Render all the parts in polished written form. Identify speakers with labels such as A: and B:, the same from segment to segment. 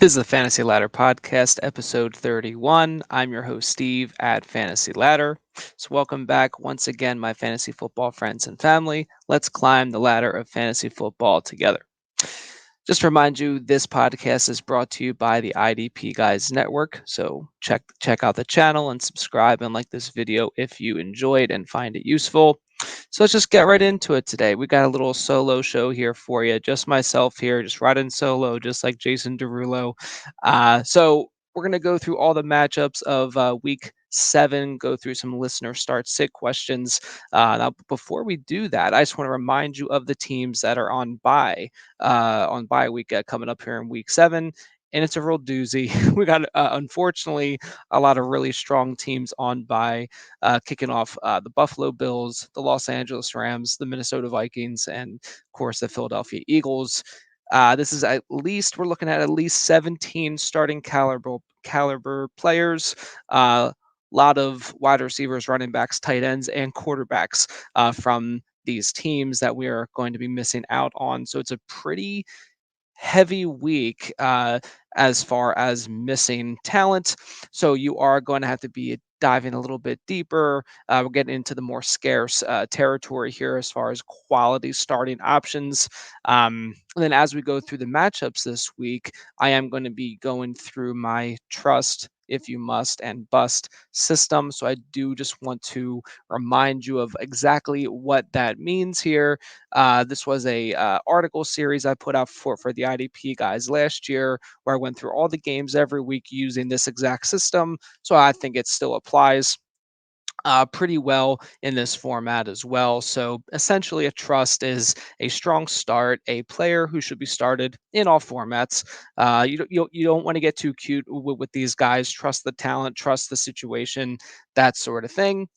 A: This is the Fantasy Ladder Podcast, episode 31. I'm your host, Steve at Fantasy Ladder. So, welcome back once again, my fantasy football friends and family. Let's climb the ladder of fantasy football together. Just to remind you, this podcast is brought to you by the IDP Guys Network. So check out the channel and subscribe and like this video if you enjoyed and find it useful. So let's just get right into it today. We got a little solo show here for you, just myself here, just riding solo, just like Jason Derulo. So we're gonna go through all the matchups of Week 7, go through some listener start sit questions. Now, before we do that, I just want to remind you of the teams that are on bye week coming up here in Week 7. And it's a real doozy. We got, unfortunately, a lot of really strong teams on bye, kicking off the Buffalo Bills, the Los Angeles Rams, the Minnesota Vikings, and of course the Philadelphia Eagles. This is we're looking at least 17 starting caliber players. Lot of wide receivers, running backs, tight ends, and quarterbacks from these teams that we are going to be missing out on. So it's a pretty heavy week as far as missing talent. So you are going to have to be diving a little bit deeper. We're getting into the more scarce territory here as far as quality starting options. And then as we go through the matchups this week, I am going to be going through my trust, if you must, and bust system. So I do just want to remind you of exactly what that means here. This was a article series I put out for the IDP guys last year, where I went through all the games every week using this exact system. So I think it still applies pretty well in this format as well. So essentially, a trust is a strong start, a player who should be started in all formats. You don't want to get too cute with these guys. Trust the talent, trust the situation, that sort of thing.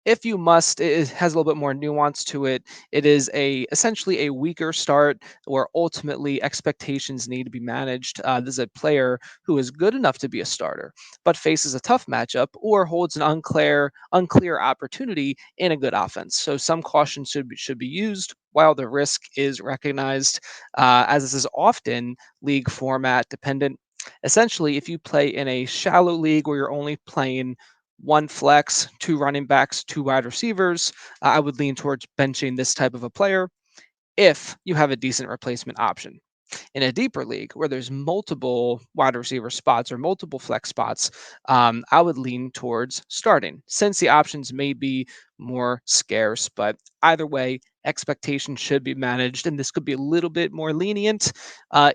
A: If you must, it has a little bit more nuance to it. It is a essentially a weaker start where ultimately expectations need to be managed. This is a player who is good enough to be a starter, but faces a tough matchup or holds an unclear opportunity in a good offense. So some caution should be used while the risk is recognized, as this is often league format dependent. Essentially, if you play in a shallow league where you're only playing one flex, two running backs, two wide receivers, I would lean towards benching this type of a player if you have a decent replacement option. In a deeper league where there's multiple wide receiver spots or multiple flex spots, I would lean towards starting since the options may be more scarce. But either way, expectations should be managed, and this could be a little bit more lenient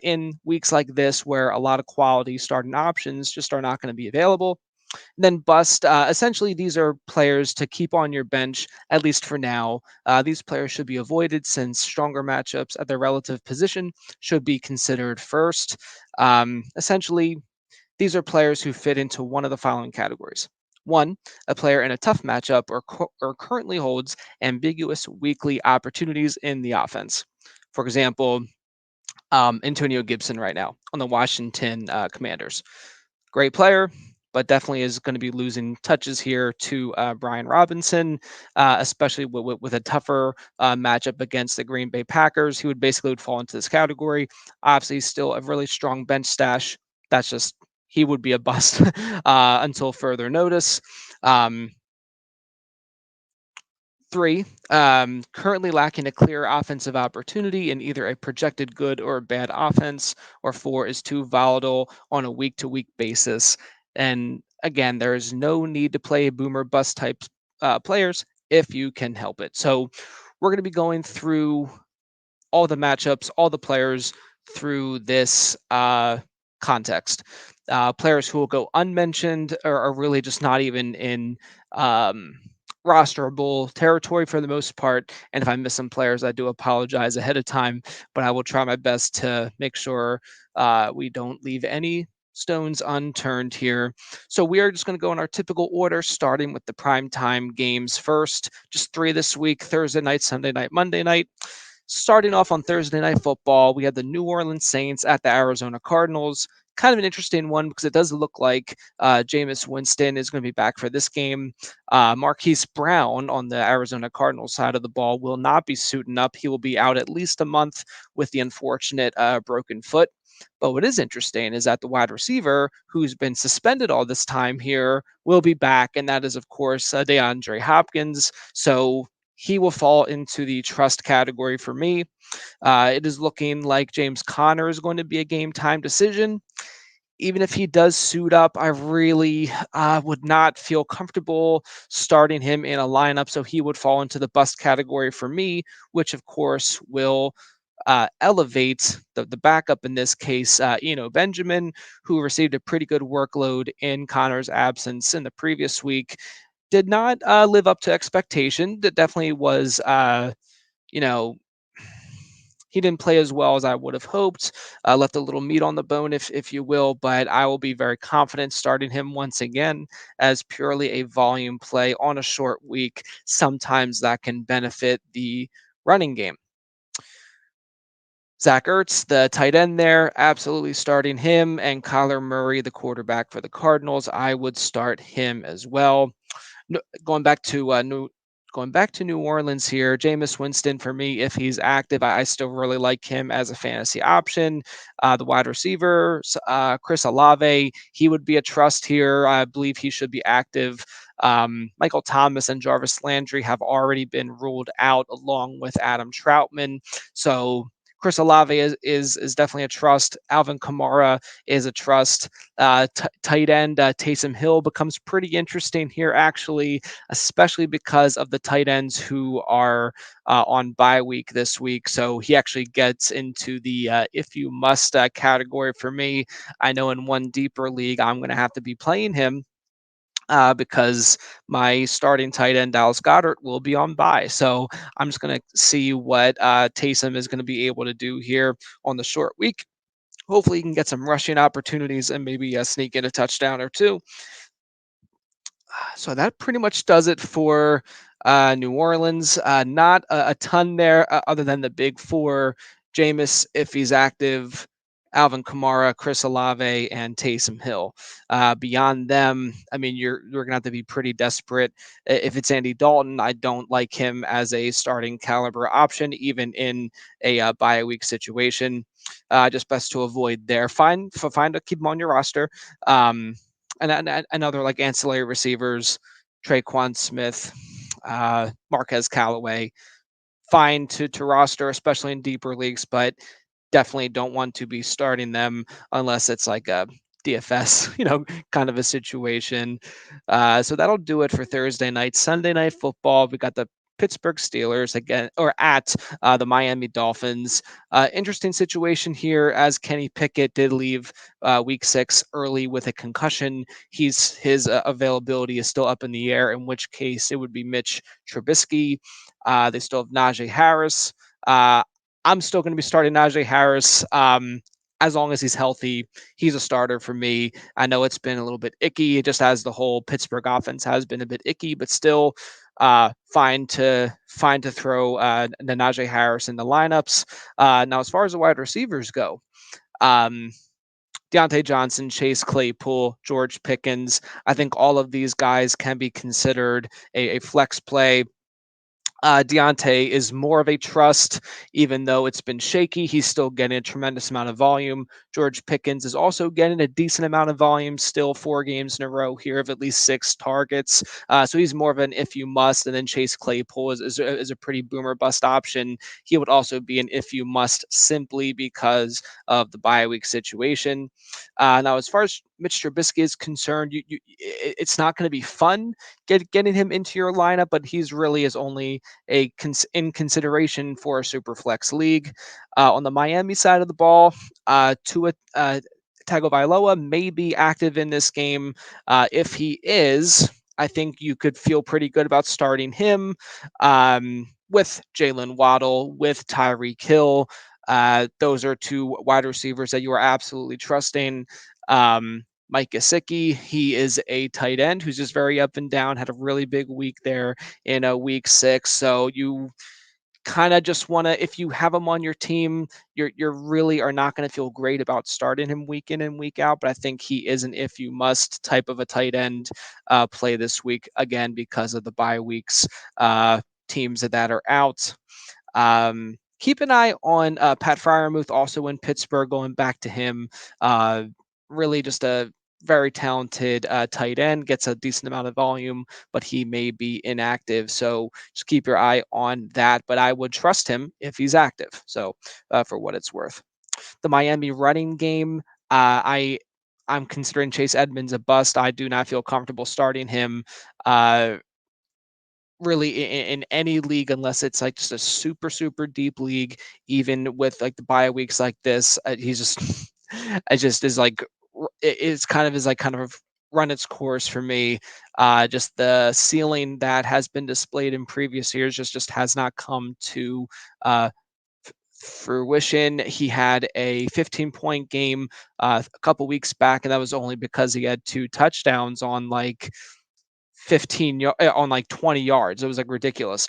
A: in weeks like this where a lot of quality starting options just are not going to be available. Then bust. Essentially, these are players to keep on your bench, at least for now. These players should be avoided since stronger matchups at their relative position should be considered first. Essentially, these are players who fit into one of the following categories. One, a player in a tough matchup or currently holds ambiguous weekly opportunities in the offense. For example, Antonio Gibson right now on the Washington Commanders. Great player, but definitely is going to be losing touches here to Brian Robinson, especially with a tougher matchup against the Green Bay Packers. He would fall into this category. Obviously, still a really strong bench stash. That's just he would be a bust until further notice. Um, Three, currently lacking a clear offensive opportunity in either a projected good or bad offense. Or four, is too volatile on a week to week basis. And again, there is no need to play boomer bust type players if you can help it. So we're going to be going through all the matchups, all the players through this context. Players who will go unmentioned or are really just not even in um, rosterable territory for the most part. And if I miss some players, I do apologize ahead of time, but I will try my best to make sure we don't leave any stones unturned here. So we are just going to go in our typical order, starting with the prime time games first. Just three this week: Thursday night, Sunday night, Monday night. Starting off on Thursday Night Football, we had the New Orleans Saints at the Arizona Cardinals. Kind of an interesting one because it does look like Jameis Winston is going to be back for this game. Marquise Brown on the Arizona Cardinals side of the ball will not be suiting up. He will be out at least a month with the unfortunate broken foot. But what is interesting is that the wide receiver who's been suspended all this time here will be back, and that is, of course, DeAndre Hopkins. So he will fall into the trust category for me. It is looking like James Conner is going to be a game time decision. Even if he does suit up, I really would not feel comfortable starting him in a lineup. So he would fall into the bust category for me, which of course will elevate the backup in this case, Benjamin, who received a pretty good workload in Connor's absence in the previous week. Did not live up to expectation. That definitely was, you know, he didn't play as well as I would have hoped. Left a little meat on the bone, if you will, but I will be very confident starting him once again as purely a volume play on a short week. Sometimes that can benefit the running game. Zach Ertz, the tight end there, absolutely starting him, and Kyler Murray, the quarterback for the Cardinals, I would start him as well. No, going back to New Orleans here, Jameis Winston for me, if he's active, I still really like him as a fantasy option. The wide receiver, Chris Olave, he would be a trust here. I believe he should be active. Michael Thomas and Jarvis Landry have already been ruled out along with Adam Troutman. So Chris Olave is definitely a trust. Alvin Kamara is a trust. Tight end Taysom Hill becomes pretty interesting here, actually, especially because of the tight ends who are on bye week this week. So he actually gets into the if you must category for me. I know in one deeper league, I'm going to have to be playing him. Because my starting tight end Dallas Goddard will be on bye, so I'm just going to see what Taysom is going to be able to do here on the short week. Hopefully, he can get some rushing opportunities and maybe sneak in a touchdown or two. So that pretty much does it for New Orleans. Not a ton there, other than the big four: Jameis, if he's active, Alvin Kamara, Chris Olave, and Taysom Hill. Beyond them, I mean, you're gonna have to be pretty desperate. If it's Andy Dalton, I don't like him as a starting caliber option, even in a bye week situation. Just best to avoid there. Find to keep him on your roster. Um, and other like ancillary receivers, Traquan Smith, Marquez Callaway, fine to roster, especially in deeper leagues, but definitely don't want to be starting them unless it's like a DFS, kind of a situation. So that'll do it for Thursday night. Sunday night football, we got the Pittsburgh Steelers again, or at the Miami Dolphins. Interesting situation here, as Kenny Pickett did leave Week 6 early with a concussion. His availability is still up in the air. In which case, it would be Mitch Trubisky. They still have Najee Harris. Uh, I'm still going to be starting Najee Harris. As long as he's healthy, he's a starter for me. I know it's been a little bit icky, just as the whole Pittsburgh offense has been a bit icky, but still fine to throw the Najee Harris in the lineups. Now, as far as the wide receivers go, um, Deontay Johnson, Chase Claypool, George Pickens. I think all of these guys can be considered a flex play. Deontay is more of a trust, even though it's been shaky. He's still getting a tremendous amount of volume. George Pickens is also getting a decent amount of volume, still 4 games in a row here of at least 6 targets. So he's more of an if you must. And then Chase Claypool is a pretty boomer bust option. He would also be an if you must simply because of the bye week situation. Now, as far as Mitch Trubisky is concerned, it's not going to be fun getting him into your lineup, but he's really is only in consideration for a super flex league. On the Miami side of the ball, Tua Tagovailoa may be active in this game. If he is, I think you could feel pretty good about starting him with Jalen Waddle, with Tyreek Hill. Those are two wide receivers that you are absolutely trusting. Mike Gesicki, he is a tight end who's just very up and down, had a really big week there in a week 6. So you kind of just want to, if you have him on your team, you're really are not going to feel great about starting him week in and week out. But I think he is an if you must type of a tight end play this week, again because of the bye weeks, teams that are out. Keep an eye on Pat Fryermuth, also in Pittsburgh, going back to him. Uh, really just a very talented tight end, gets a decent amount of volume, but he may be inactive. So just keep your eye on that. But I would trust him if he's active. So for what it's worth. The Miami running game, I'm considering Chase Edmonds a bust. I do not feel comfortable starting him. Uh, really in any league unless it's like just a super deep league, even with like the bye weeks like this. He's just it just is like it's kind of is like kind of run its course for me. Just the ceiling that has been displayed in previous years just has not come to uh fruition. He had a 15-point game a couple weeks back, and that was only because he had two touchdowns on like on like 20 yards. It was like ridiculous.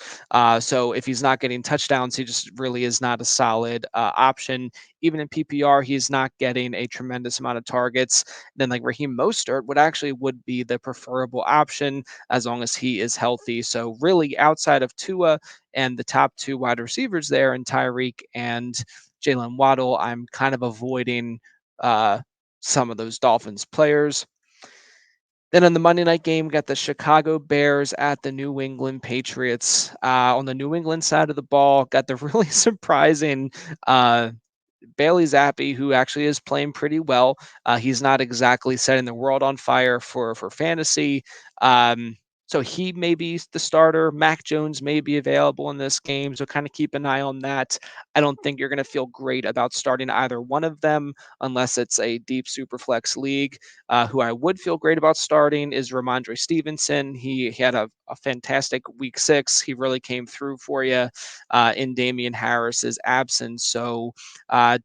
A: So if he's not getting touchdowns, he just really is not a solid option. Even in PPR, he's not getting a tremendous amount of targets. Then like Raheem Mostert would be the preferable option as long as he is healthy. So really outside of Tua and the top two wide receivers there and Tyreek and Jalen Waddle, I'm kind of avoiding some of those Dolphins players. Then on the Monday night game, we got the Chicago Bears at the New England Patriots. On the New England side of the ball, got the really surprising uh, Bailey Zappi, who actually is playing pretty well. He's not exactly setting the world on fire for fantasy. Um, so he may be the starter. Mac Jones may be available in this game, so kind of keep an eye on that. I don't think you're going to feel great about starting either one of them unless it's a deep super flex league. Who I would feel great about starting is Ramondre Stevenson. He had a fantastic week 6. He really came through for you in Damian Harris's absence. So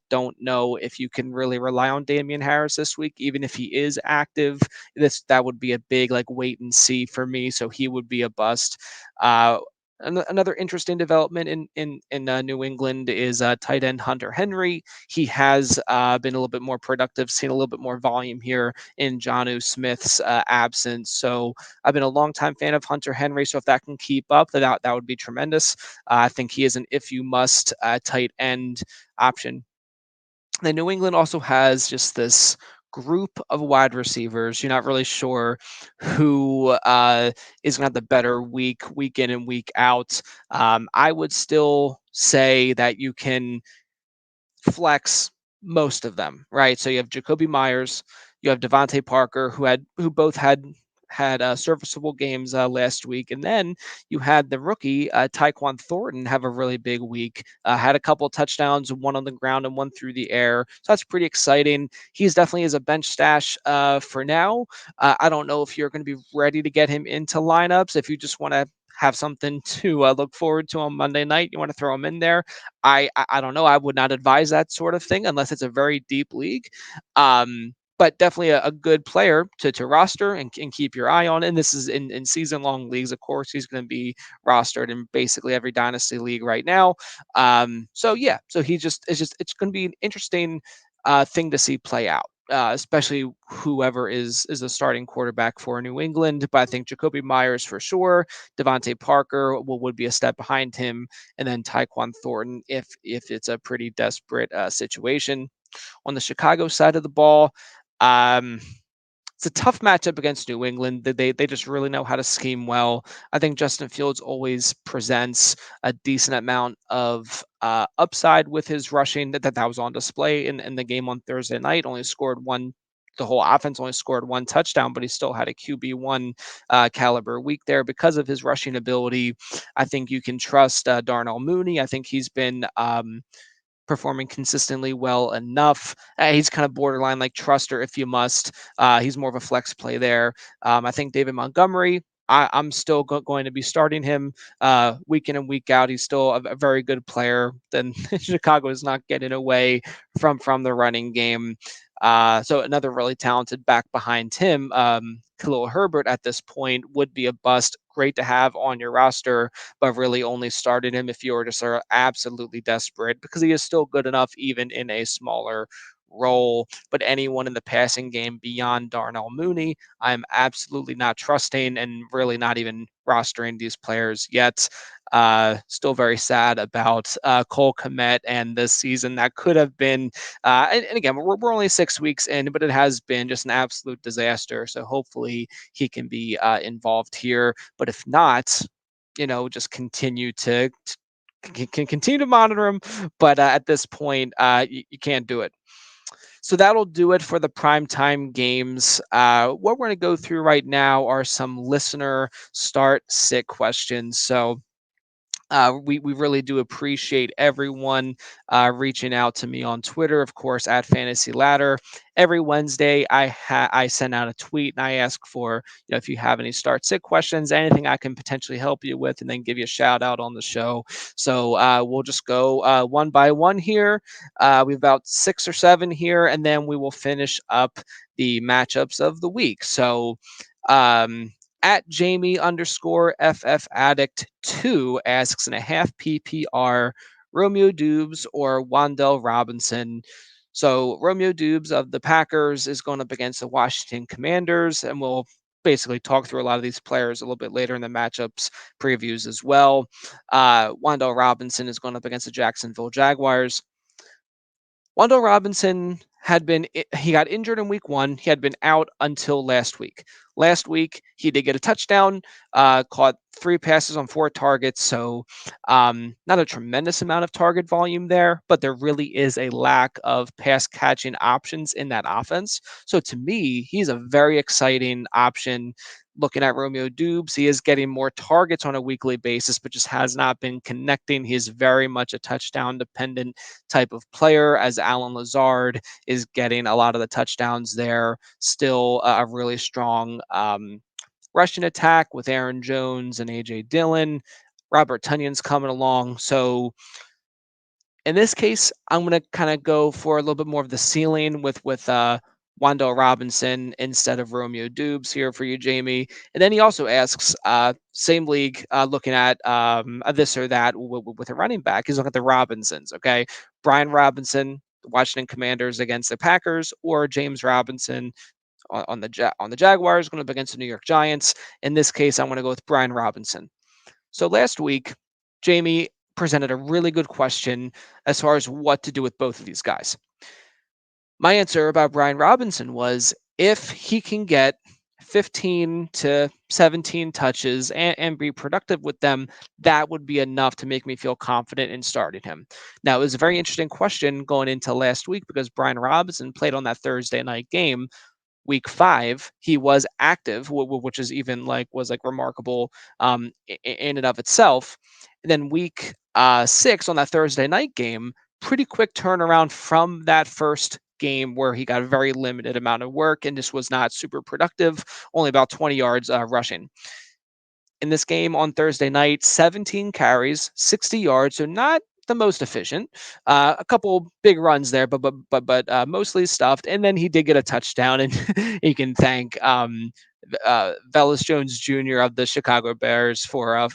A: don't know if you can really rely on Damian Harris this week, even if he is active. That would be a big like wait and see for me. So he would be a bust. Uh, Another interesting development in New England is tight end Hunter Henry. He has been a little bit more productive, seen a little bit more volume here in Jonnu Smith's absence. So I've been a longtime fan of Hunter Henry. So if that can keep up, that would be tremendous. I think he is an if you must tight end option. And New England also has just this group of wide receivers. You're not really sure who is going to have the better week in and week out. I would still say that you can flex most of them, right? So you have Jacoby Myers, you have Devontae Parker, who both had serviceable games last week, and then you had the rookie Tyquan Thornton have a really big week. Had a couple touchdowns, one on the ground and one through the air, so that's pretty exciting. He's definitely is a bench stash for now. I don't know if you're going to be ready to get him into lineups. If you just want to have something to look forward to on Monday night, you want to throw him in there. I don't know. I would not advise that sort of thing unless it's a very deep league. But definitely a good player to roster and keep your eye on. And this is in season long leagues, of course. He's going to be rostered in basically every dynasty league right now. So yeah, so it's going to be an interesting thing to see play out. Especially whoever is the starting quarterback for New England, but I think Jacoby Myers for sure. Devontae Parker would be a step behind him, and then Tyquan Thornton if it's a pretty desperate situation. On the Chicago side of the ball, um, it's a tough matchup against New England. They just really know how to scheme well. I think Justin Fields always presents a decent amount of upside with his rushing. That was on display in the game on Thursday night. Only scored one. The whole offense only scored one touchdown, but he still had a QB1 caliber week there because of his rushing ability. I think you can trust Darnell Mooney. I think he's been performing consistently well enough. He's kind of borderline like truster if you must. He's more of a flex play there. I think David Montgomery. I'm still going to be starting him week in and week out. He's still a very good player. Then Chicago is not getting away from the running game. So another really talented back behind him, Khalil Herbert at this point would be a bust. Great to have on your roster, but really only started him if you were just absolutely desperate because he is still good enough even in a smaller role. But anyone in the passing game beyond Darnell Mooney, I'm absolutely not trusting and really not even rostering these players yet. Still very sad about Cole Kmet and this season that could have been. And again, we're only 6 weeks in, but it has been just an absolute disaster. So hopefully he can be involved here. But if not, just continue to can continue to monitor him. But at this point, you can't do it. So that'll do it for the primetime games. What we're going to go through right now are some listener start sit questions. So we really do appreciate everyone reaching out to me on Twitter, of course, at Fantasy Ladder. Every Wednesday, I send out a tweet and I ask for if you have any start sit questions, anything I can potentially help you with, and then give you a shout out on the show. So we'll just go one by one here. We have about 6 or 7 here, and then we will finish up the matchups of the week. So. At Jamie underscore FF Addict 2 asks in a half PPR Romeo Dubes or Wendell Robinson. So Romeo Dubes of the Packers is going up against the Washington Commanders, and we'll basically talk through a lot of these players a little bit later in the matchups previews as well. Wendell Robinson is going up against the Jacksonville Jaguars. Wendell Robinson he got injured in week 1. He had been out until last week. Last week, he did get a touchdown, caught 3 passes on 4 targets. So, not a tremendous amount of target volume there, but there really is a lack of pass catching options in that offense. So, to me, he's a very exciting option. Looking at Romeo Dubes, he is getting more targets on a weekly basis, but just has not been connecting. He's very much a touchdown dependent type of player, as Alan Lazard is getting a lot of the touchdowns there. Still a really strong rushing attack with Aaron Jones and AJ Dillon. Robert Tunyon's coming along. So in this case, I'm going to kind of go for a little bit more of the ceiling with Wendell Robinson instead of Romeo Dubes here for you, Jamie. And then he also asks, same league, looking at this or that with a running back. He's looking at the Robinsons, okay? Brian Robinson, the Washington Commanders against the Packers, or James Robinson on the Jaguars going up against the New York Giants. In this case, I'm going to go with Brian Robinson. So last week, Jamie presented a really good question as far as what to do with both of these guys. My answer about Brian Robinson was if he can get 15 to 17 touches and be productive with them, that would be enough to make me feel confident in starting him. Now, it was a very interesting question going into last week because Brian Robinson played on that Thursday night game. Week 5, he was active, which is even was remarkable in and of itself. And then week 6 on that Thursday night game, pretty quick turnaround from that first game where he got a very limited amount of work and just was not super productive, only about 20 yards rushing. In this game on Thursday night, 17 carries, 60 yards, so not the most efficient. A couple big runs there, but mostly stuffed. And then he did get a touchdown, and you can thank Velus Jones Jr. of the Chicago Bears for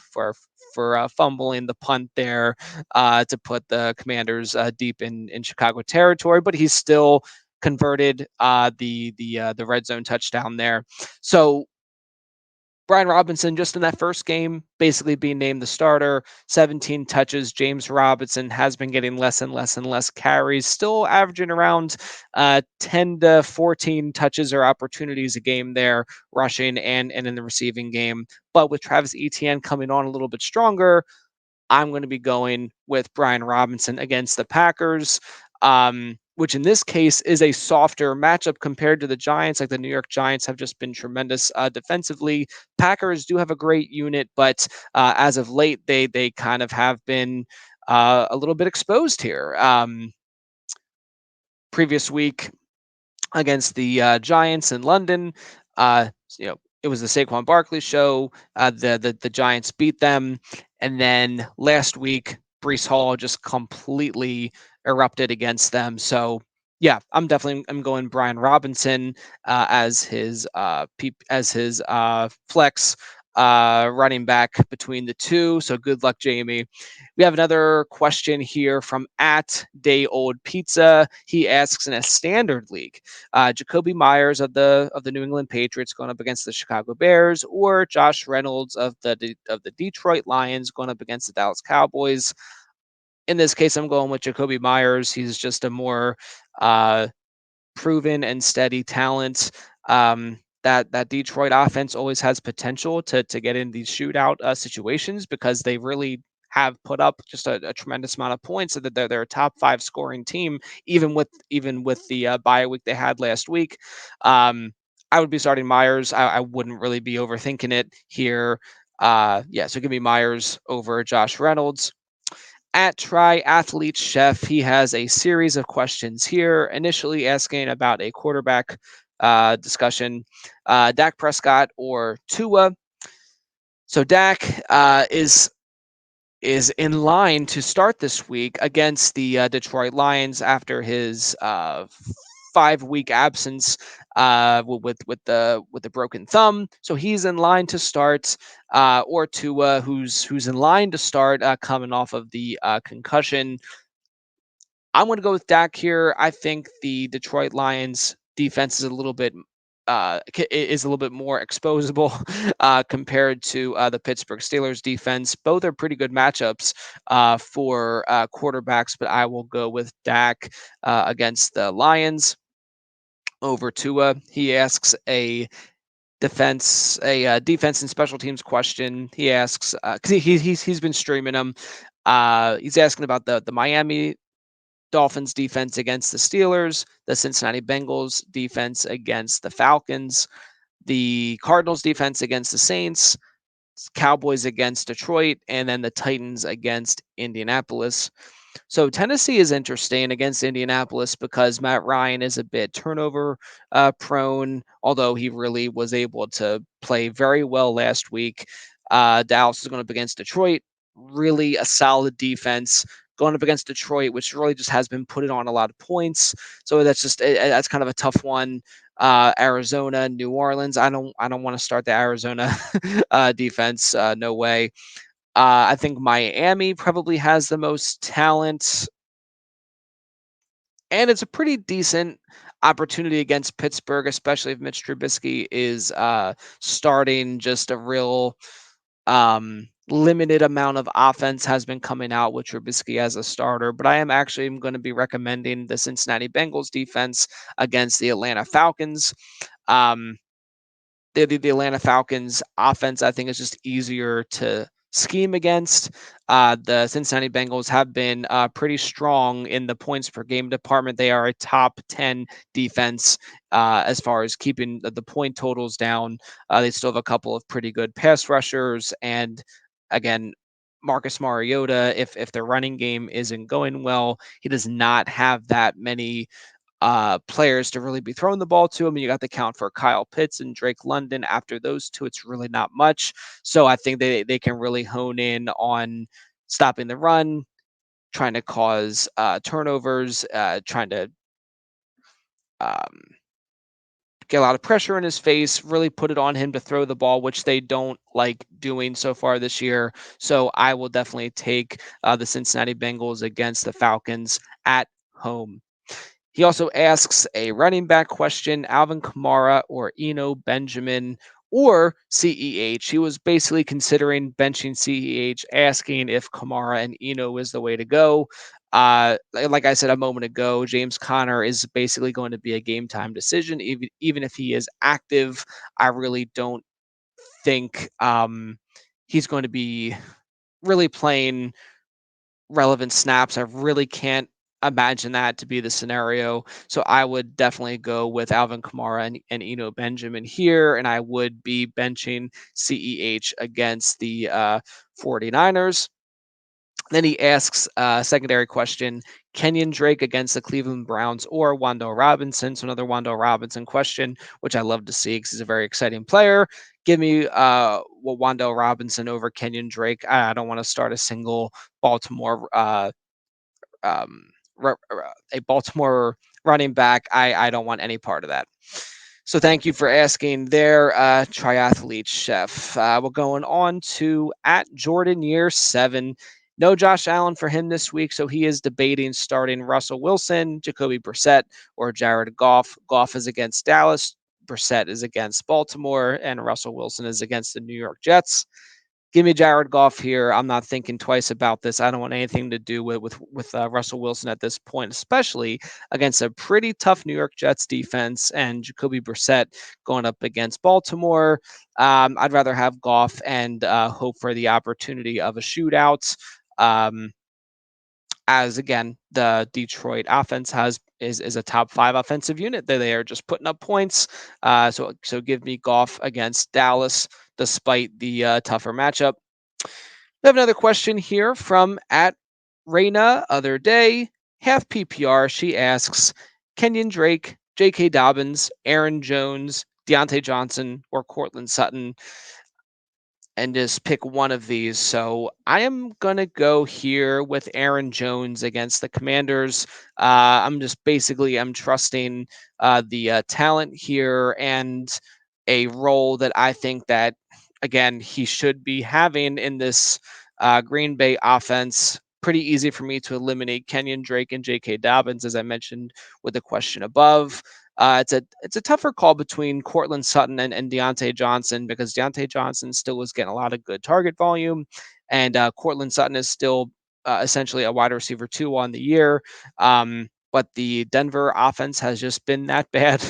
A: fumbling the punt there to put the Commanders deep in Chicago territory. But he's still converted the red zone touchdown there. So Brian Robinson, just in that first game, basically being named the starter, 17 touches. James Robinson has been getting less and less and less carries, still averaging around 10 to 14 touches or opportunities a game there, rushing and in the receiving game. But with Travis Etienne coming on a little bit stronger, I'm going to be going with Brian Robinson against the Packers, which in this case is a softer matchup compared to the Giants. Like the New York Giants have just been tremendous defensively. Packers do have a great unit, but as of late, they kind of have been a little bit exposed here. Previous week, against the Giants in London. Uh, it was the Saquon Barkley show. The Giants beat them, and then last week, Brees Hall just completely erupted against them. So yeah, I'm going Brian Robinson as his flex. running back between the two. So good luck, Jamie. We have another question here from at Day Old Pizza. He asks, in a standard league, Jacoby Myers of the New England Patriots going up against the Chicago Bears, or Josh Reynolds of the Detroit Lions going up against the Dallas Cowboys. In this case, I'm going with Jacoby Myers. He's just a more uh, proven and steady talent. That Detroit offense always has potential to get in these shootout situations because they really have put up just a tremendous amount of points, so that they're a top five scoring team, even with the bye week they had last week. I would be starting Myers. I wouldn't really be overthinking it here. Yeah, so give me Myers over Josh Reynolds. At Triathlete Chef, he has a series of questions here, initially asking about a quarterback discussion, Dak Prescott or Tua. So Dak is in line to start this week against the Detroit Lions after his 5 week absence with the broken thumb. So he's in line to start, or Tua, who's in line to start, coming off of the concussion. I'm going to go with Dak here. I think the Detroit Lions defense is a little bit is a little bit more exposable compared to the Pittsburgh Steelers defense. Both are pretty good matchups for quarterbacks, but I will go with Dak against the Lions over Tua. He asks a defense and special teams question. He asks because he's been streaming them. He's asking about the Miami Dolphins defense against the Steelers, the Cincinnati Bengals defense against the Falcons, the Cardinals defense against the Saints, Cowboys against Detroit, and then the Titans against Indianapolis. So Tennessee is interesting against Indianapolis because Matt Ryan is a bit turnover prone, although he really was able to play very well last week. Dallas is going up against Detroit, really a solid defense. Going up against Detroit, which really just has been putting on a lot of points, so that's kind of a tough one. Arizona, New Orleans. I don't want to start the Arizona defense. No way. I think Miami probably has the most talent, and it's a pretty decent opportunity against Pittsburgh, especially if Mitch Trubisky is starting. Just a real limited amount of offense has been coming out with Trubisky as a starter, but I am actually going to be recommending the Cincinnati Bengals defense against the Atlanta Falcons. Um, the Atlanta Falcons offense, I think, is just easier to scheme against. The Cincinnati Bengals have been pretty strong in the points per game department. They are a top 10 defense as far as keeping the point totals down. They still have a couple of pretty good pass rushers. And again, Marcus Mariota, if their running game isn't going well, he does not have that many players to really be throwing the ball to him. And you got the count for Kyle Pitts and Drake London. After those two, it's really not much. So I think they can really hone in on stopping the run, trying to cause turnovers, trying to um, get a lot of pressure in his face, really put it on him to throw the ball, which they don't like doing so far this year. So I will definitely take the Cincinnati Bengals against the Falcons at home. He also asks a running back question, Alvin Kamara or Eno Benjamin or CEH. He was basically considering benching CEH, asking if Kamara and Eno is the way to go. Like I said a moment ago, James Conner is basically going to be a game time decision. Even if he is active, I really don't think he's going to be really playing relevant snaps. I really can't imagine that to be the scenario. So I would definitely go with Alvin Kamara and Eno Benjamin here, and I would be benching CEH against the 49ers. Then he asks a secondary question, Kenyon Drake against the Cleveland Browns or Wendell Robinson. So another Wendell Robinson question, which I love to see because he's a very exciting player. Give me Wendell Robinson over Kenyon Drake. I don't want to start a single Baltimore um, a Baltimore running back. I don't want any part of that. So thank you for asking there, triathlete chef. We're going on to at Jordan year 7. No Josh Allen for him this week, so he is debating starting Russell Wilson, Jacoby Brissett, or Jared Goff. Goff is against Dallas, Brissett is against Baltimore, and Russell Wilson is against the New York Jets. Give me Jared Goff here. I'm not thinking twice about this. I don't want anything to do with Russell Wilson at this point, especially against a pretty tough New York Jets defense and Jacoby Brissett going up against Baltimore. I'd rather have Goff and hope for the opportunity of a shootout. Um, as again, the Detroit offense is a top 5 offensive unit. They are just putting up points. So give me Goff against Dallas, despite the tougher matchup. We have another question here from at Reina Other Day, half PPR. She asks, Kenyon Drake, J.K. Dobbins, Aaron Jones, Deontay Johnson, or Cortland Sutton, and just pick one of these. So I am gonna go here with Aaron Jones against the Commanders. I'm trusting the talent here and a role that I think that again he should be having in this Green Bay offense. Pretty easy for me to eliminate Kenyon Drake and J.K. Dobbins, as I mentioned with the question above. It's a tougher call between Cortland Sutton and Deontay Johnson because Deontay Johnson still was getting a lot of good target volume, and Cortland Sutton is still essentially a wide receiver 2 on the year. But the Denver offense has just been that bad,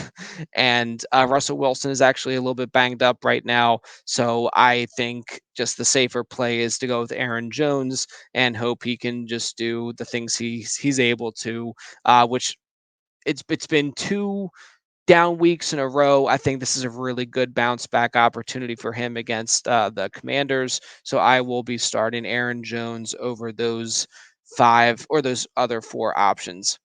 A: and Russell Wilson is actually a little bit banged up right now. So I think just the safer play is to go with Aaron Jones and hope he can just do the things he's able to, which it's been 2 down weeks in a row. I think this is a really good bounce back opportunity for him against the Commanders. So I will be starting Aaron Jones over those 5 or those other 4 options.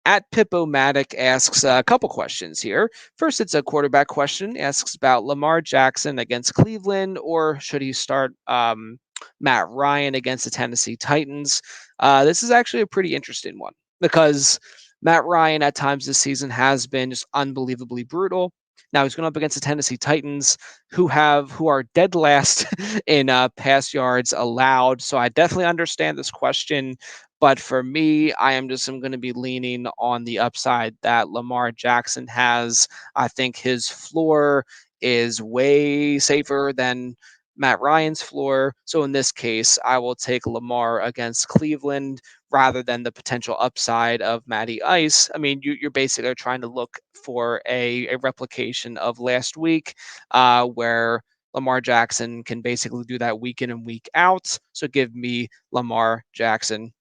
A: At Pippomatic asks a couple questions here. First, it's a quarterback question. Asks about Lamar Jackson against Cleveland, or should he start Matt Ryan against the Tennessee Titans? This is actually a pretty interesting one because Matt Ryan at times this season has been just unbelievably brutal. Now he's going up against the Tennessee Titans, who are dead last in pass yards allowed. So I definitely understand this question. But for me, I'm going to be leaning on the upside that Lamar Jackson has. I think his floor is way safer than Matt Ryan's floor. So in this case, I will take Lamar against Cleveland rather than the potential upside of Matty Ice. I mean, you're basically trying to look for a replication of last week, where Lamar Jackson can basically do that week in and week out. So give me Lamar Jackson.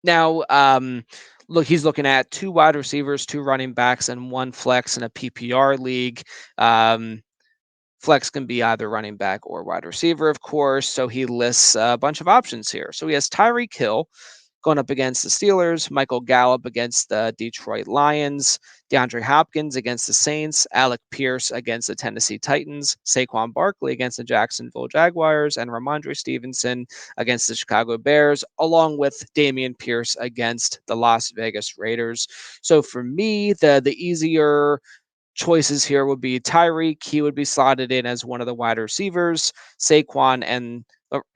A: Now, look, he's looking at 2 wide receivers, 2 running backs, and 1 flex in a PPR league. Flex can be either running back or wide receiver, of course. So he lists a bunch of options here. So he has Tyreek Hill going up against the Steelers, Michael Gallup against the Detroit Lions, DeAndre Hopkins against the Saints, Alec Pierce against the Tennessee Titans, Saquon Barkley against the Jacksonville Jaguars, and Ramondre Stevenson against the Chicago Bears, along with Dameon Pierce against the Las Vegas Raiders. So for me, the easier choices here would be Tyreek. He would be slotted in as one of the wide receivers, Saquon and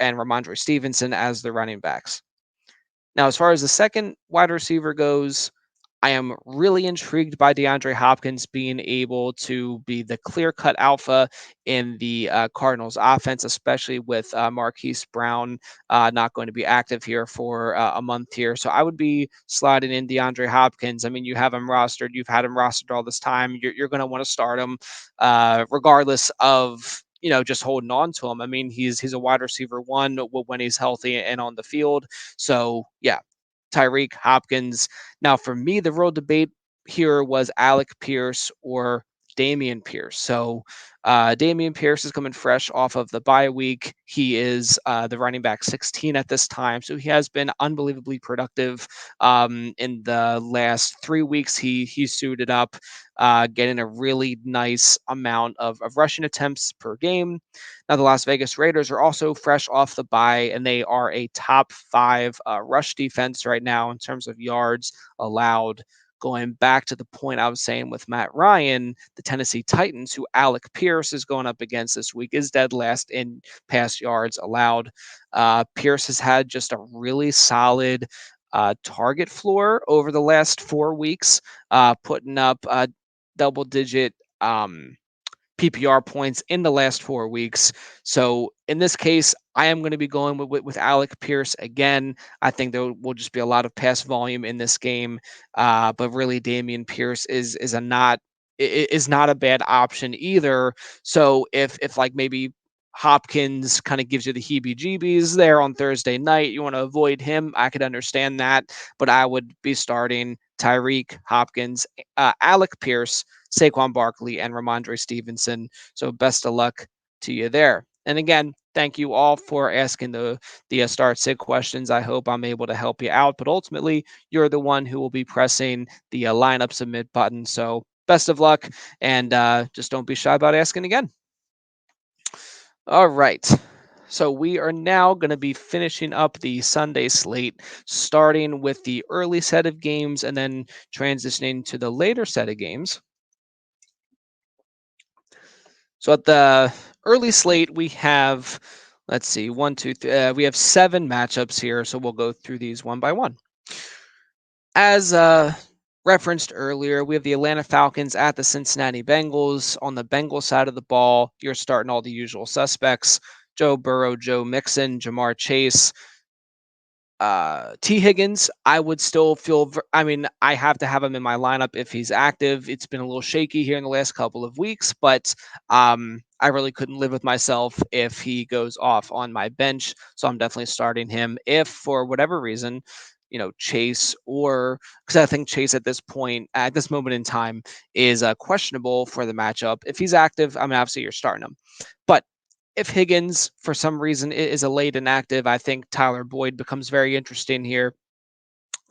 A: Ramondre Stevenson as the running backs. Now, as far as the second wide receiver goes, I am really intrigued by DeAndre Hopkins being able to be the clear cut alpha in the Cardinals offense, especially with Marquise Brown not going to be active here for a month here. So I would be sliding in DeAndre Hopkins. I mean, you have him rostered, you've had him rostered all this time. You're going to want to start him regardless of just holding on to him. I mean, he's a wide receiver 1 when he's healthy and on the field. So yeah, Tyreek Hopkins. Now, for me, the real debate here was Alec Pierce or Dameon Pierce. So, Dameon Pierce is coming fresh off of the bye week. He is the running back 16 at this time. So, he has been unbelievably productive in the last 3 weeks. He suited up, getting a really nice amount of rushing attempts per game. Now, the Las Vegas Raiders are also fresh off the bye, and they are a top 5 rush defense right now in terms of yards allowed going back to the point I was saying with Matt Ryan, the Tennessee Titans, who Alec Pierce is going up against this week, is dead last in pass yards allowed. Pierce has had just a really solid target floor over the last 4 weeks, putting up double digit PPR points in the last 4 weeks. So in this case, I am going to be going with Alec Pierce again. I think there will just be a lot of pass volume in this game, but really Damian Pierce is not a bad option either. So if like maybe Hopkins kind of gives you the heebie-jeebies there on Thursday night, you want to avoid him. I could understand that, but I would be starting Tyreek, Hopkins, Alec Pierce, Saquon Barkley, and Ramondre Stevenson. So best of luck to you there. And again, thank you all for asking the start sit questions. I hope I'm able to help you out. But ultimately, you're the one who will be pressing the lineup submit button. So best of luck, and just don't be shy about asking again. All right. So we are now going to be finishing up the Sunday slate, starting with the early set of games and then transitioning to the later set of games. So at the early slate, we have, let's see, one, two, we have 7 matchups here. So we'll go through these one by one. As referenced earlier, we have the Atlanta Falcons at the Cincinnati Bengals. On the Bengals side of the ball, you're starting all the usual suspects: Joe Burrow, Joe Mixon, Jamar Chase, T. Higgins. I would still feel, I mean, I have to have him in my lineup if he's active. It's been a little shaky here in the last couple of weeks, but I really couldn't live with myself if he goes off on my bench. So I'm definitely starting him. If for whatever reason, Chase, or because I think Chase at this point, at this moment in time, is questionable for the matchup. If he's active, I mean, obviously you're starting him. But if Higgins, for some reason, is a late inactive, I think Tyler Boyd becomes very interesting here.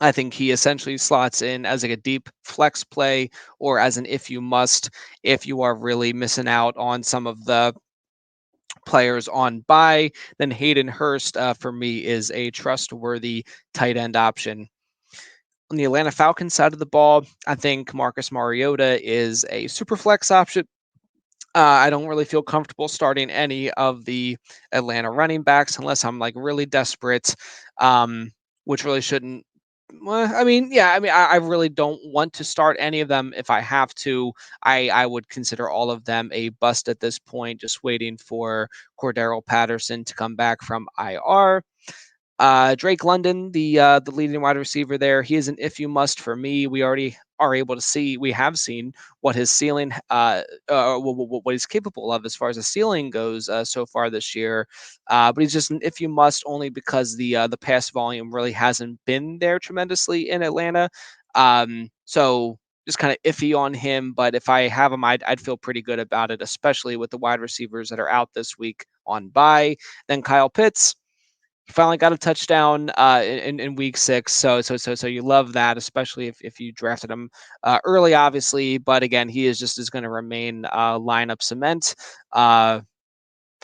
A: I think he essentially slots in as like a deep flex play or as an if you must, if you are really missing out on some of the players on bye. Then Hayden Hurst, for me, is a trustworthy tight end option. On the Atlanta Falcons side of the ball, I think Marcus Mariota is a super flex option. I don't really feel comfortable starting any of the Atlanta running backs unless I'm like really desperate, which really shouldn't. Well, I mean, yeah, I mean, I really don't want to start any of them. If I have to, I would consider all of them a bust at this point, just waiting for Cordero Patterson to come back from IR. Drake London, the leading wide receiver there, he is an if you must for me. We already are able to see, we have seen what his ceiling, what he's capable of as far as the ceiling goes so far this year. But he's just an if you must only because the pass volume really hasn't been there tremendously in Atlanta. So just kind of iffy on him. But if I have him, I'd feel pretty good about it, especially with the wide receivers that are out this week on bye. Then Kyle Pitts, he finally got a touchdown in week 6. So you love that, especially if you drafted him early, obviously. But again, he is going to remain lineup cement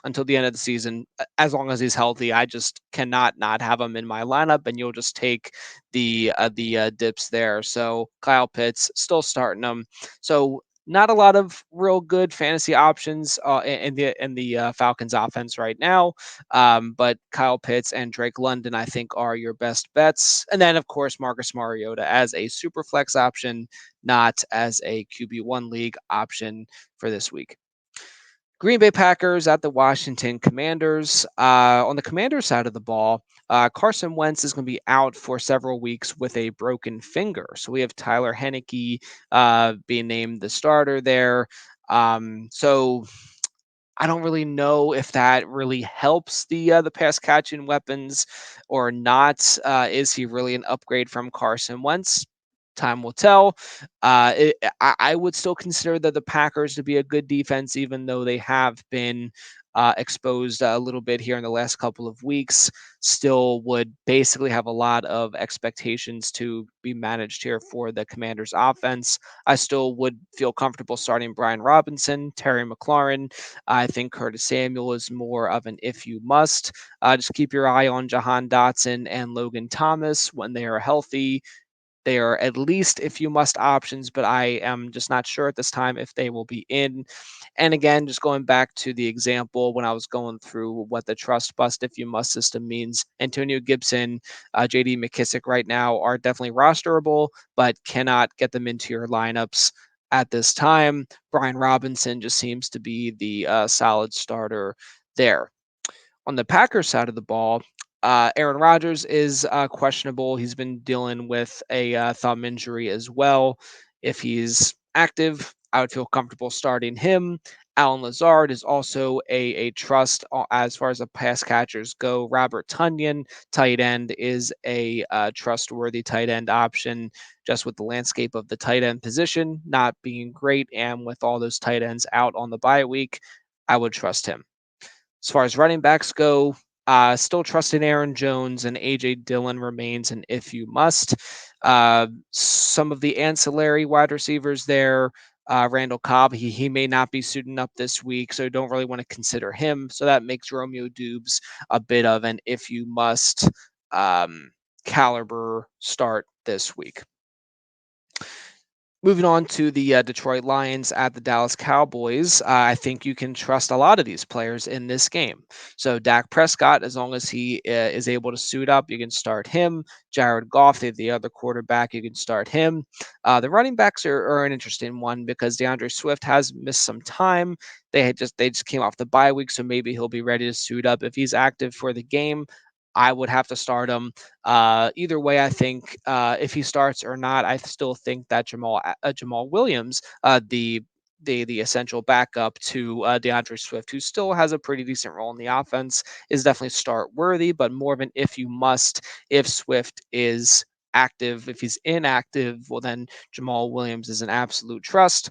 A: until the end of the season, as long as he's healthy. I just cannot not have him in my lineup, and you'll just take the dips there. So Kyle Pitts still starting him. So not a lot of real good fantasy options in the Falcons offense right now. But Kyle Pitts and Drake London, I think, are your best bets. And then, of course, Marcus Mariota as a super flex option, not as a QB1 league option for this week. Green Bay Packers at the Washington Commanders. On the Commanders side of the ball, Carson Wentz is going to be out for several weeks with a broken finger. So we have Tyler Heineke being named the starter there. So I don't really know if that really helps the pass catching weapons or not. Is he really an upgrade from Carson Wentz? Time will tell. I would still consider the Packers to be a good defense, even though they have been exposed a little bit here in the last couple of weeks. Still would basically have a lot of expectations to be managed here for the Commanders offense. I still would feel comfortable starting Brian Robinson, Terry McLaurin. I think Curtis Samuel is more of an if you must. Just keep your eye on Jahan Dotson and Logan Thomas when they are healthy. They are at least if you must options, but I am just not sure at this time if they will be in. And again, just going back to the example when I was going through what the trust bust if you must system means, Antonio Gibson, JD McKissick right now are definitely rosterable, but cannot get them into your lineups at this time. Brian Robinson just seems to be the solid starter there. On the Packers side of the ball, Aaron Rodgers is questionable. He's been dealing with a thumb injury as well. If he's active, I would feel comfortable starting him. Alan Lazard is also a trust as far as the pass catchers go. Robert Tunyon, tight end, is a trustworthy tight end option just with the landscape of the tight end position not being great. And with all those tight ends out on the bye week, I would trust him. As far as running backs go, still trusting Aaron Jones and AJ Dillon remains an if you must. Some of the ancillary wide receivers there, Randall Cobb, he may not be suiting up this week, so don't really want to consider him. So that makes Romeo Dubes a bit of an if you must um, caliber start this week. Moving on to the Detroit Lions at the Dallas Cowboys, I think you can trust a lot of these players in this game. So Dak Prescott, as long as he is able to suit up, you can start him. Jared Goff, the other quarterback, you can start him. The running backs are an interesting one because DeAndre Swift has missed some time. They just came off the bye week, so maybe he'll be ready to suit up if he's active for the game. I would have to start him. Either way, I think if he starts or not, I still think that Jamal Williams, the essential backup to DeAndre Swift, who still has a pretty decent role in the offense, is definitely start worthy, but more of an if you must if Swift is active. If he's inactive, well then Jamal Williams is an absolute trust.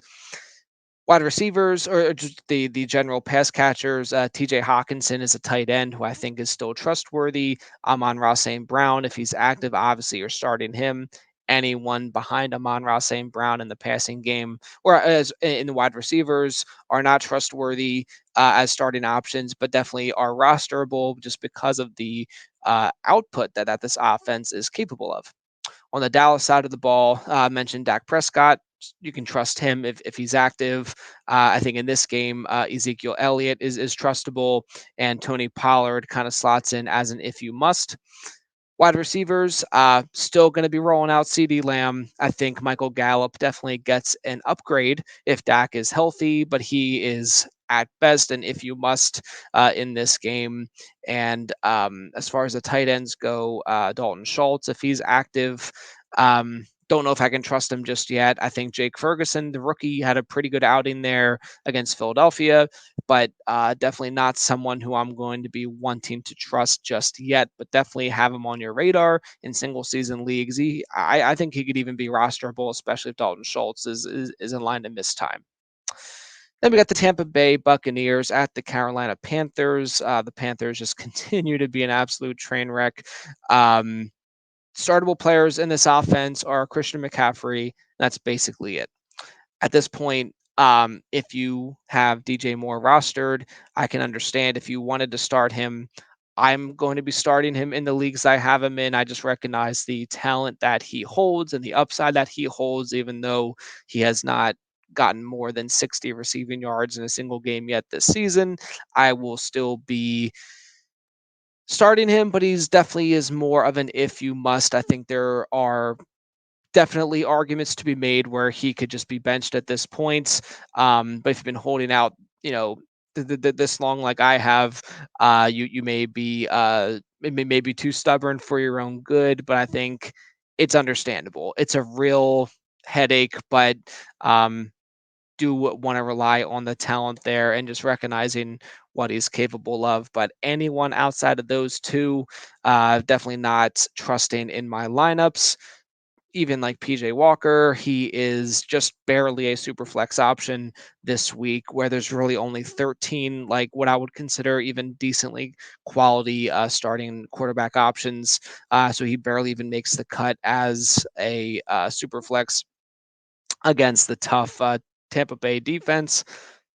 A: Wide receivers or just the general pass catchers, TJ Hawkinson is a tight end who I think is still trustworthy. Amon-Ra St. Brown, if he's active, obviously you're starting him. Anyone behind Amon-Ra St. Brown in the passing game or as in the wide receivers are not trustworthy as starting options, but definitely are rosterable just because of the output that this offense is capable of. On the Dallas side of the ball, I mentioned Dak Prescott. You can trust him if he's active. I think in this game, Ezekiel Elliott is trustable, and Tony Pollard kind of slots in as an if you must. Wide receivers, still going to be rolling out CD Lamb. I think Michael Gallup definitely gets an upgrade if Dak is healthy, but he is at best and if you must in this game. And as far as the tight ends go, Dalton Schultz, if he's active, don't know if I can trust him just yet. I think Jake Ferguson, the rookie, had a pretty good outing there against Philadelphia, but definitely not someone who I'm going to be wanting to trust just yet. But definitely have him on your radar in single season leagues. I think he could even be rosterable, especially if Dalton Schultz is in line to miss time. Then we got the Tampa Bay Buccaneers at the Carolina Panthers. The Panthers just continue to be an absolute train wreck. Startable players in this offense are Christian McCaffrey. That's basically it. At this point, if you have DJ Moore rostered, I can understand if you wanted to start him. I'm going to be starting him in the leagues I have him in. I just recognize the talent that he holds and the upside that he holds, even though he has not gotten more than 60 receiving yards in a single game yet this season. I will still be starting him, but he's definitely is more of an if you must. I think there are definitely arguments to be made where he could just be benched at this point. But if you've been holding out, you know, this long like I have, you may be may be too stubborn for your own good. But I think it's understandable. It's a real headache, but do want to rely on the talent there and just recognizing what he's capable of. But anyone outside of those two, definitely not trusting in my lineups. Even like PJ Walker, he is just barely a super flex option this week, where there's really only 13, like what I would consider even decently quality starting quarterback options. So he barely even makes the cut as a super flex against the tough Tampa Bay defense.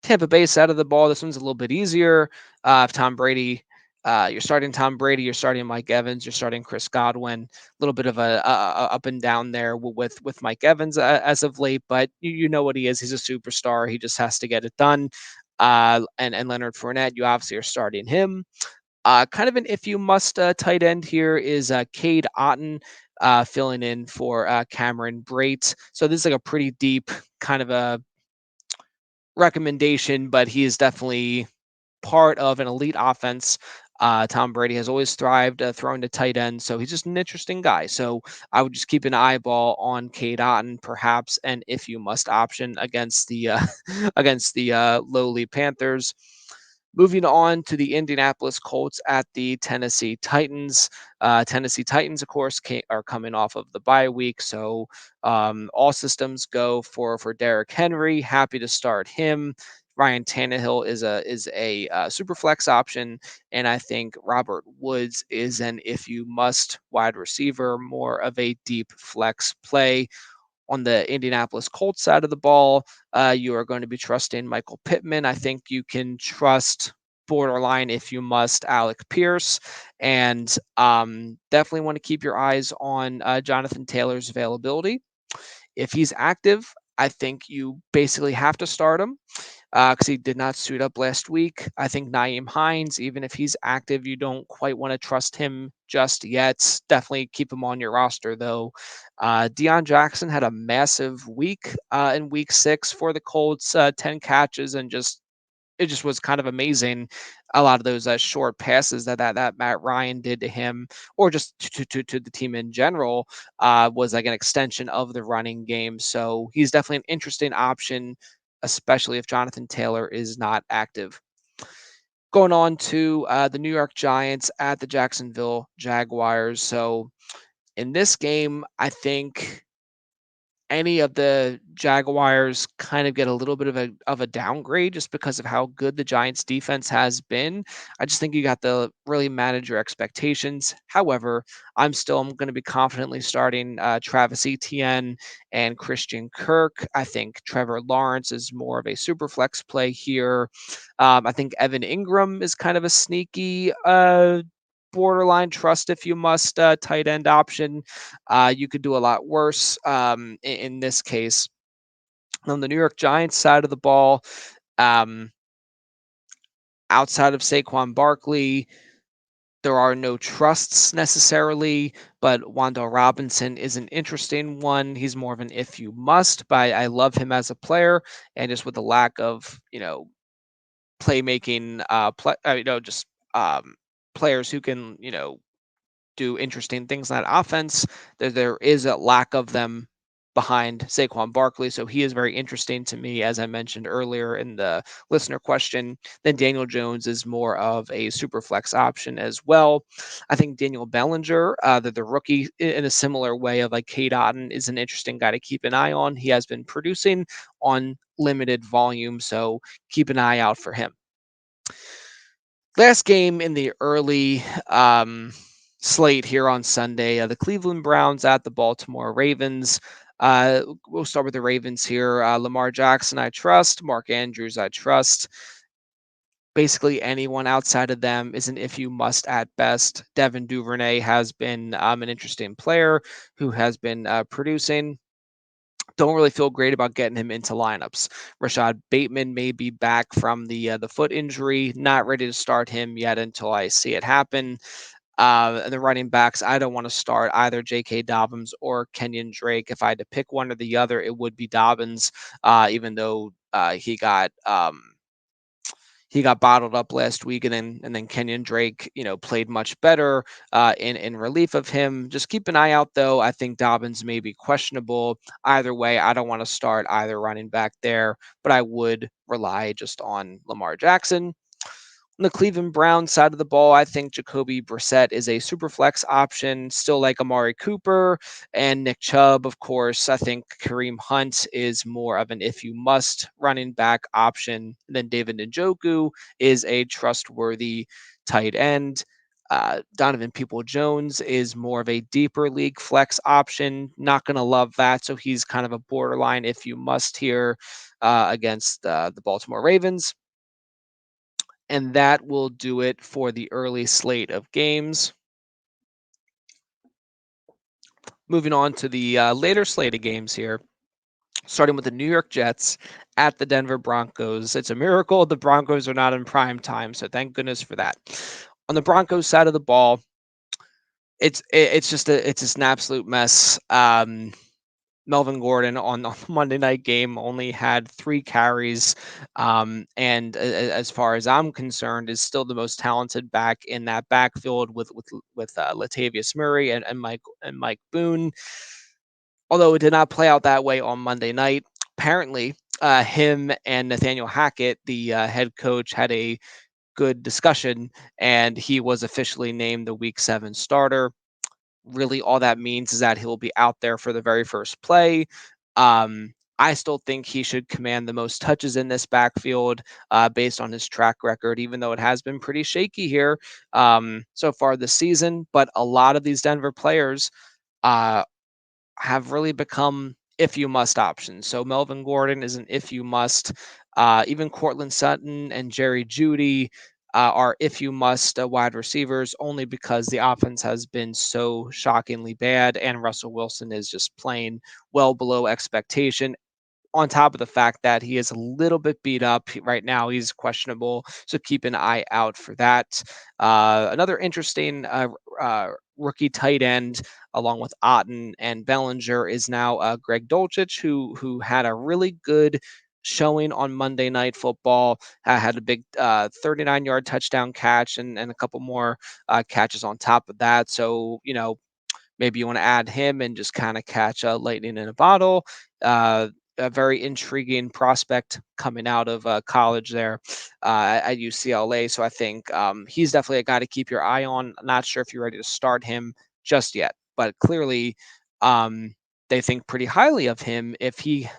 A: Tampa Bay side of the ball, this one's a little bit easier. If Tom Brady You're starting Tom Brady, you're starting Mike Evans, you're starting Chris Godwin. A little bit of a up and down there with Mike Evans as of late, but you know what he is. He's a superstar. He just has to get it done. And Leonard Fournette, you obviously are starting him. Kind of an if you must tight end here is Cade Otton filling in for Cameron Brate. So this is like a pretty deep kind of a recommendation, but he is definitely part of an elite offense. Tom Brady has always thrived throwing to tight end, so he's just an interesting guy. So I would just keep an eyeball on Cade Otton, perhaps, and if you must option against the against the lowly Panthers. Moving on to the Indianapolis Colts at the Tennessee Titans. Tennessee Titans, of course, are coming off of the bye week, so all systems go for Derrick Henry. Happy to start him. Ryan Tannehill is a super flex option, and I think Robert Woods is an if you must wide receiver, more of a deep flex play. On the Indianapolis Colts side of the ball, you are going to be trusting Michael Pittman. I think you can trust borderline if you must Alec Pierce, and definitely want to keep your eyes on Jonathan Taylor's availability. If he's active, I think you basically have to start him because he did not suit up last week. I think Naeem Hines, even if he's active, you don't quite want to trust him just yet. Definitely keep him on your roster, though. Deion Jackson had a massive week in week 6 for the Colts, 10 catches, and just it just was kind of amazing. A lot of those short passes that Matt Ryan did to him, or just to the team in general, was like an extension of the running game. So he's definitely an interesting option, especially if Jonathan Taylor is not active. Going on to the New York Giants at the Jacksonville Jaguars. So in this game, I think any of the Jaguars kind of get a little bit of a downgrade just because of how good the Giants defense has been. I just think you got to really manage your expectations. However, I'm going to be confidently starting Travis Etienne and Christian Kirk. I think Trevor Lawrence is more of a super flex play here. I think Evan Ingram is kind of a sneaky borderline trust if you must tight end option. You could do a lot worse in this case. On the New York Giants side of the ball, um, outside of Saquon Barkley, there are no trusts necessarily, but Wendell Robinson is an interesting one. He's more of an if you must, but I love him as a player, and just with the lack of playmaking, just players who can do interesting things in that offense. There is a lack of them behind Saquon Barkley, so he is very interesting to me, as I mentioned earlier in the listener question. Then Daniel Jones is more of a super flex option as well. I think Daniel Bellinger, the rookie, in a similar way of like Cade Otton, is an interesting guy to keep an eye on. He has been producing on limited volume, so keep an eye out for him. Last game in the early slate here on Sunday, the Cleveland Browns at the Baltimore Ravens. We'll start with the Ravens here. Lamar Jackson, I trust. Mark Andrews, I trust. Basically, anyone outside of them is an if you must at best. Devin Duvernay has been an interesting player who has been producing. Don't really feel great about getting him into lineups. Rashad Bateman may be back from the foot injury. Not ready to start him yet until I see it happen. And the running backs, I don't want to start either J.K. Dobbins or Kenyon Drake. If I had to pick one or the other, it would be Dobbins, even though he got bottled up last week, and then Kenyon Drake, played much better in relief of him. Just keep an eye out though. I think Dobbins may be questionable. Either way, I don't want to start either running back there, but I would rely just on Lamar Jackson. On the Cleveland Browns side of the ball, I think Jacoby Brissett is a super flex option. Still like Amari Cooper and Nick Chubb, of course. I think Kareem Hunt is more of an if you must running back option. And then David Njoku is a trustworthy tight end. Donovan People Jones is more of a deeper league flex option. Not going to love that. So he's kind of a borderline if you must here against the Baltimore Ravens. And that will do it for the early slate of games. Moving on to the later slate of games here, starting with the New York Jets at the Denver Broncos. It's a miracle the Broncos are not in prime time, so thank goodness for that. On the Broncos side of the ball, it's just an absolute mess. Melvin Gordon on the Monday night game only had 3 carries, and as far as I'm concerned, is still the most talented back in that backfield with Latavius Murray and Mike Boone. Although it did not play out that way on Monday night, apparently him and Nathaniel Hackett, the head coach, had a good discussion, and he was officially named the Week 7 starter. Really, all that means is that he'll be out there for the very first play. I still think he should command the most touches in this backfield based on his track record, even though it has been pretty shaky here so far this season. But a lot of these Denver players uh, have really become if you must options. So Melvin Gordon is an if you must. Even Cortland Sutton and Jerry Judy are if you must wide receivers only because the offense has been so shockingly bad and Russell Wilson is just playing well below expectation, on top of the fact that he is a little bit beat up right now. He's questionable, so keep an eye out for that. Another interesting rookie tight end, along with Otten and Bellinger, is now Greg Dulcich, who had a really good showing on Monday Night Football. Had a big 39-yard touchdown catch and a couple more catches on top of that. So, maybe you want to add him and just kind of catch lightning in a bottle. A very intriguing prospect coming out of college there at UCLA. So I think he's definitely a guy to keep your eye on. I'm not sure if you're ready to start him just yet, but clearly they think pretty highly of him if he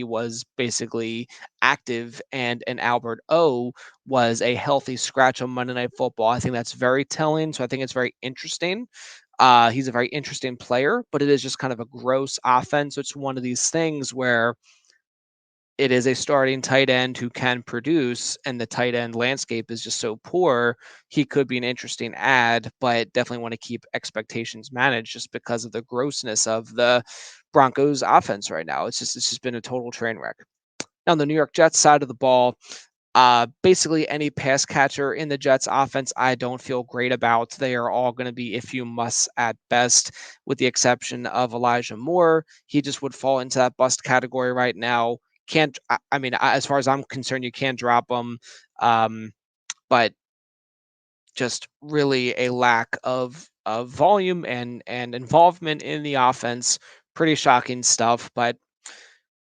A: was basically active and Albert O was a healthy scratch on Monday Night Football. I think that's very telling. So I think it's very interesting. He's a very interesting player, but it is just kind of a gross offense. So it's one of these things where it is a starting tight end who can produce, and the tight end landscape is just so poor. He could be an interesting add, but definitely want to keep expectations managed just because of the grossness of the Broncos offense right now. It's just been a total train wreck. Now, on the New York Jets side of the ball, basically any pass catcher in the Jets offense, I don't feel great about. They are all going to be if you must at best, with the exception of Elijah Moore. He just would fall into that bust category right now. Can't, I mean, as far as I'm concerned, you can't drop him. But just really a lack of volume and involvement in the offense. Pretty shocking stuff, but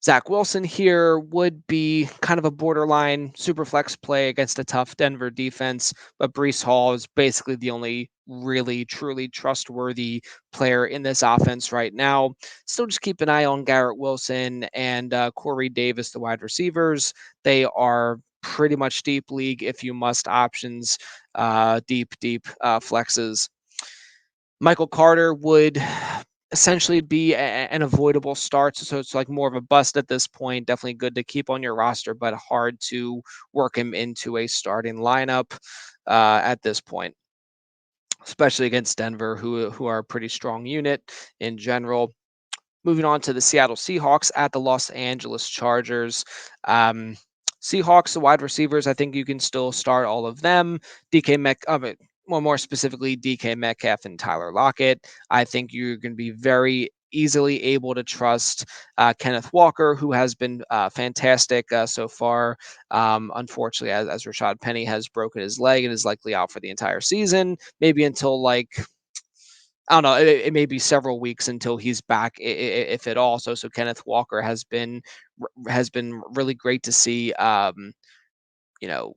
A: Zach Wilson here would be kind of a borderline super flex play against a tough Denver defense, but Brees Hall is basically the only really truly trustworthy player in this offense right now. Still, just keep an eye on Garrett Wilson and Corey Davis, the wide receivers. They are pretty much deep league if you must options, deep flexes. Michael Carter would essentially be an avoidable start. So it's like more of a bust at this point. Definitely good to keep on your roster, but hard to work him into a starting lineup at this point, especially against Denver, who are a pretty strong unit in general. Moving on to the Seattle Seahawks at the Los Angeles Chargers. Um, Seahawks, the wide receivers, I think you can still start all of them. DK Metcalf, well, more specifically, DK Metcalf and Tyler Lockett. I think you're going to be very easily able to trust Kenneth Walker, who has been fantastic so far. Unfortunately, as Rashad Penny has broken his leg and is likely out for the entire season, maybe until like I don't know. It may be several weeks until he's back, if at all. So Kenneth Walker has been really great to see. You know,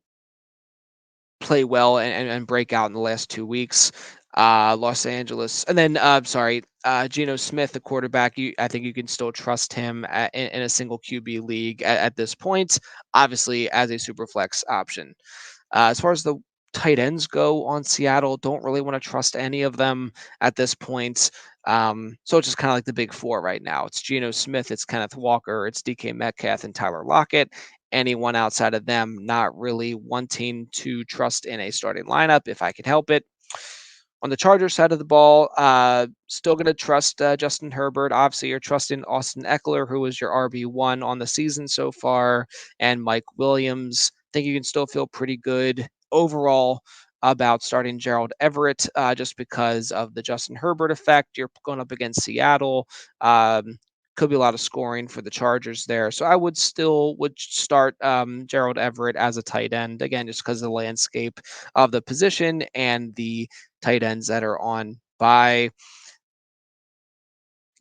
A: play well and break out in the last 2 weeks. Los Angeles, and then sorry, Geno Smith, the quarterback. I think you can still trust him in a single QB league at this point. Obviously, as a super flex option. As far as the tight ends go on Seattle, don't really want to trust any of them at this point. So it's just kind of like the big four right now. It's Geno Smith, it's Kenneth Walker, it's DK Metcalf, and Tyler Lockett. anyone outside of them, not really wanting to trust in a starting lineup if I could help it. On the Chargers side of the ball, still going to trust Justin Herbert. Obviously, you're trusting Austin Eckler, who was your RB1 on the season so far, and Mike Williams. I think you can still feel pretty good overall about starting Gerald Everett just because of the Justin Herbert effect. You're going up against Seattle. Could be a lot of scoring for the Chargers there. So I would start Gerald Everett as a tight end again, just because of the landscape of the position and the tight ends that are on by.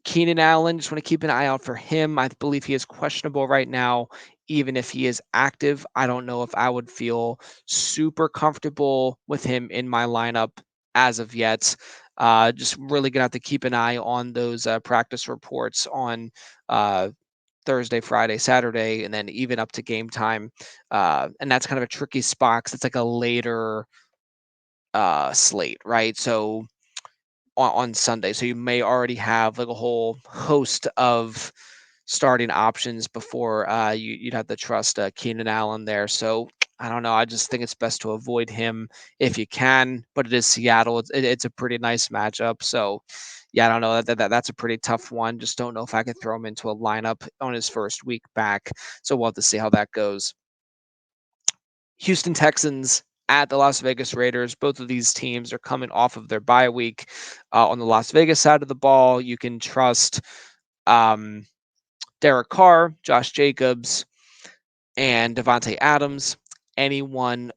A: Keenan Allen, just want to keep an eye out for him. I believe he is questionable right now. Even if he is active, I don't know if I would feel super comfortable with him in my lineup as of yet. Just really gonna have to keep an eye on those practice reports on uh, Thursday, Friday, Saturday, and then even up to game time. And that's kind of a tricky spot 'cause it's like a later slate, right? So on Sunday. So you may already have like a whole host of starting options before you'd have to trust Keenan Allen there. So I don't know. I just think it's best to avoid him if you can. But it is Seattle. It's a pretty nice matchup. So yeah, I don't know. That's a pretty tough one. Just don't know if I could throw him into a lineup on his first week back. So we'll have to see how that goes. Houston Texans at the Las Vegas Raiders. Both of these teams are coming off of their bye week. On the Las Vegas side of the ball, you can trust um, Derek Carr, Josh Jacobs, and Devontae Adams. Anyone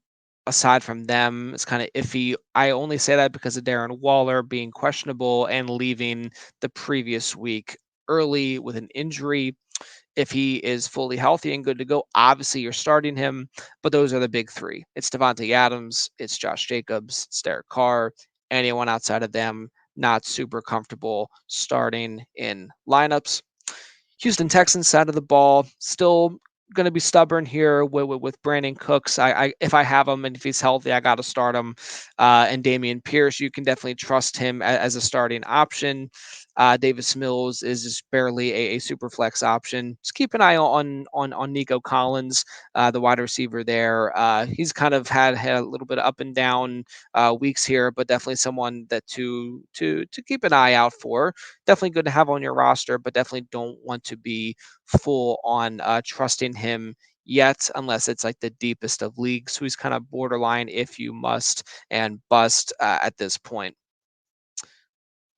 A: aside from them is kind of iffy. I only say that because of Darren Waller being questionable and leaving the previous week early with an injury. If he is fully healthy and good to go, obviously you're starting him. But those are the big three. It's Devontae Adams, it's Josh Jacobs, it's Derek Carr. Anyone outside of them, not super comfortable starting in lineups. Houston Texans side of the ball, still going to be stubborn here with Brandon Cooks. I if I have him and if he's healthy, I got to start him. And Damian Pierce, you can definitely trust him as a starting option. Davis Mills is just barely a super flex option. Just keep an eye on Nico Collins, the wide receiver there. He's kind of had a little bit of up and down weeks here, but definitely someone that to keep an eye out for. Definitely good to have on your roster, but definitely don't want to be full on trusting him yet, unless it's like the deepest of leagues. So he's kind of borderline if you must and bust at this point.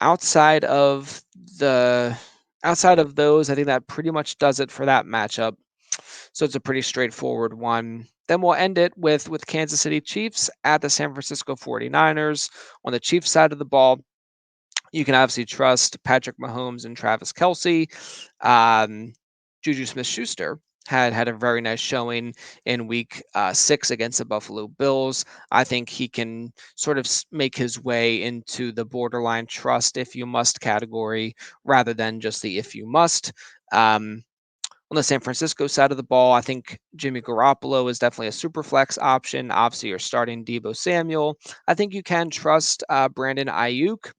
A: Outside of the outside of those, I think that pretty much does it for that matchup. So it's a pretty straightforward one. Then we'll end it with Kansas City Chiefs at the San Francisco 49ers. On the Chiefs side of the ball, you can obviously trust Patrick Mahomes and Travis Kelsey. Juju Smith-Schuster had a very nice showing in Week 6 against the Buffalo Bills. I think he can sort of make his way into the borderline trust if you must category rather than just the if you must. On the San Francisco side of the ball, I think Jimmy Garoppolo is definitely a super flex option. Obviously, you're starting Debo Samuel. I think you can trust Brandon Ayuk.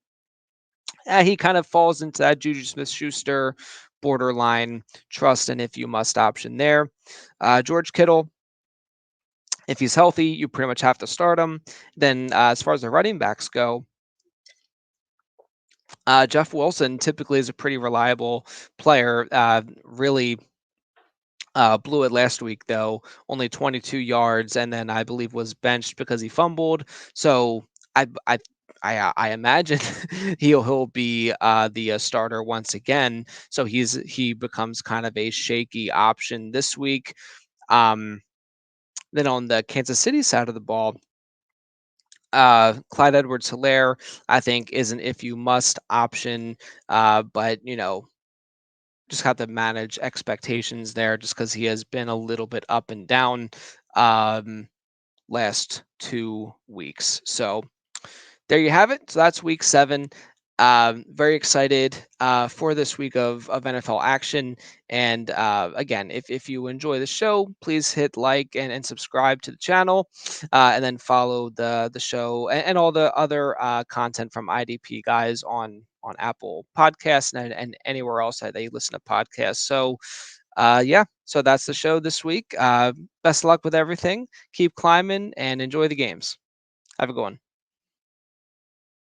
A: He kind of falls into that Juju Smith-Schuster borderline trust and if you must option there. George Kittle, if he's healthy, you pretty much have to start him. Then, as far as the running backs go, Jeff Wilson typically is a pretty reliable player. Really blew it last week though, only 22 yards, and then I believe was benched because he fumbled. So I I I imagine he'll be the starter once again. So he becomes kind of a shaky option this week. Um, then on the Kansas City side of the ball, Clyde Edwards-Helaire, I think, is an if you must option, but just have to manage expectations there just because he has been a little bit up and down um, last 2 weeks. So there you have it. So that's week 7. Very excited for this week of NFL action. And again, if you enjoy the show, please hit like and subscribe to the channel, and then follow the show and all the other content from IDP guys on Apple Podcasts and anywhere else that they listen to podcasts. So Yeah, so that's the show this week. Best of luck with everything. Keep climbing and enjoy the games. Have a good one.